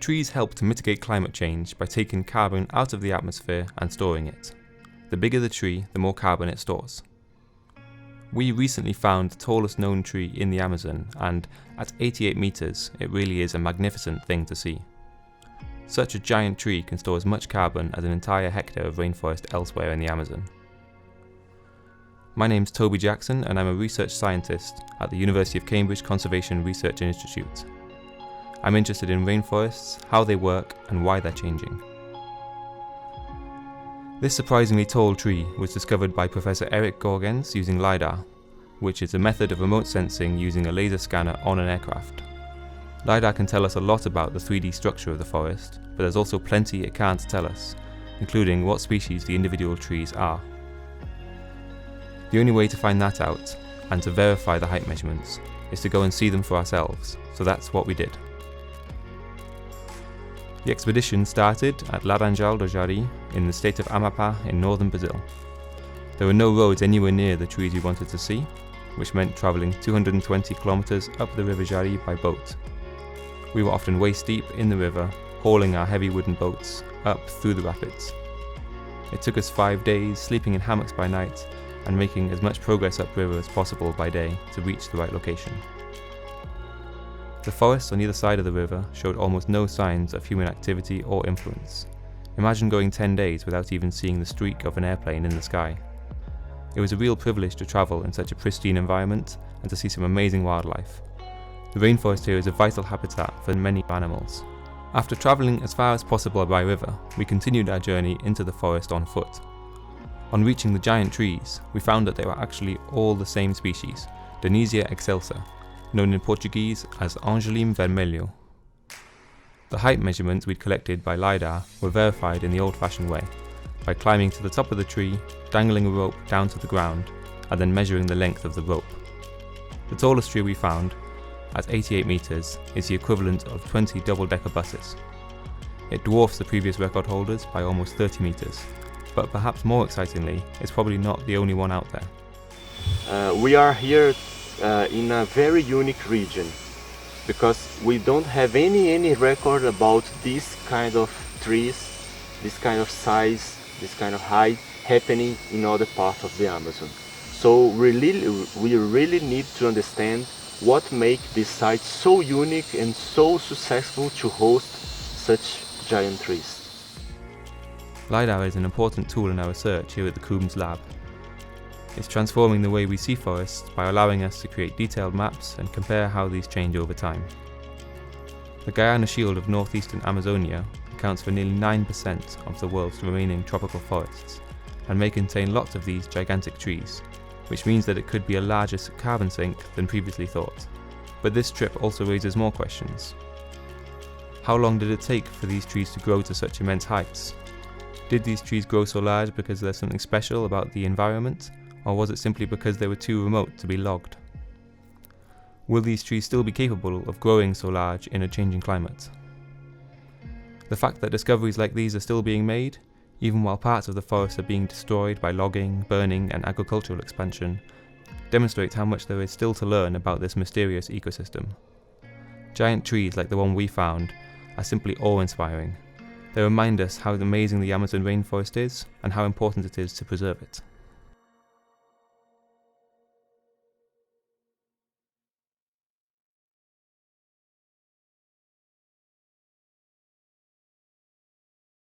Trees help to mitigate climate change by taking carbon out of the atmosphere and storing it. The bigger the tree, the more carbon it stores. We recently found the tallest known tree in the Amazon, and at 88 meters, it really is a magnificent thing to see. Such a giant tree can store as much carbon as an entire hectare of rainforest elsewhere in the Amazon. My name's Toby Jackson, and I'm a research scientist at the University of Cambridge Conservation Research Institute. I'm interested in rainforests, how they work, and why they're changing. This surprisingly tall tree was discovered by Professor Eric Goergens using LiDAR, which is a method of remote sensing using a laser scanner on an aircraft. LiDAR can tell us a lot about the 3D structure of the forest, but there's also plenty it can't tell us, including what species the individual trees are. The only way to find that out, and to verify the height measurements, is to go and see them for ourselves, so that's what we did. The expedition started at Laranjal do Jari in the state of Amapá in northern Brazil. There were no roads anywhere near the trees we wanted to see, which meant travelling 220 kilometres up the River Jari by boat. We were often waist deep in the river, hauling our heavy wooden boats up through the rapids. It took us 5 days, sleeping in hammocks by night, and making as much progress upriver as possible by day to reach the right location. The forests on either side of the river showed almost no signs of human activity or influence. Imagine going 10 days without even seeing the streak of an airplane in the sky. It was a real privilege to travel in such a pristine environment and to see some amazing wildlife. The rainforest here is a vital habitat for many animals. After travelling as far as possible by river, we continued our journey into the forest on foot. On reaching the giant trees, we found that they were actually all the same species, Danesia excelsa, known in Portuguese as Angelim vermelho. The height measurements we'd collected by LiDAR were verified in the old-fashioned way, by climbing to the top of the tree, dangling a rope down to the ground, and then measuring the length of the rope. The tallest tree we found, at 88 meters, is the equivalent of 20 double-decker buses. It dwarfs the previous record holders by almost 30 meters, but perhaps more excitingly, it's probably not the only one out there. We are here in a very unique region, because we don't have any record about this kind of trees, this kind of size, this kind of height happening in other parts of the Amazon. So we really need to understand what makes this site so unique and so successful to host such giant trees. LiDAR is an important tool in our research here at the Coombs Lab. It's transforming the way we see forests by allowing us to create detailed maps and compare how these change over time. The Guiana Shield of northeastern Amazonia accounts for nearly 9% of the world's remaining tropical forests, and may contain lots of these gigantic trees, which means that it could be a larger carbon sink than previously thought. But this trip also raises more questions. How long did it take for these trees to grow to such immense heights? Did these trees grow so large because there's something special about the environment, or was it simply because they were too remote to be logged? Will these trees still be capable of growing so large in a changing climate? The fact that discoveries like these are still being made, even while parts of the forest are being destroyed by logging, burning, and agricultural expansion, demonstrates how much there is still to learn about this mysterious ecosystem. Giant trees like the one we found are simply awe-inspiring. They remind us how amazing the Amazon rainforest is and how important it is to preserve it.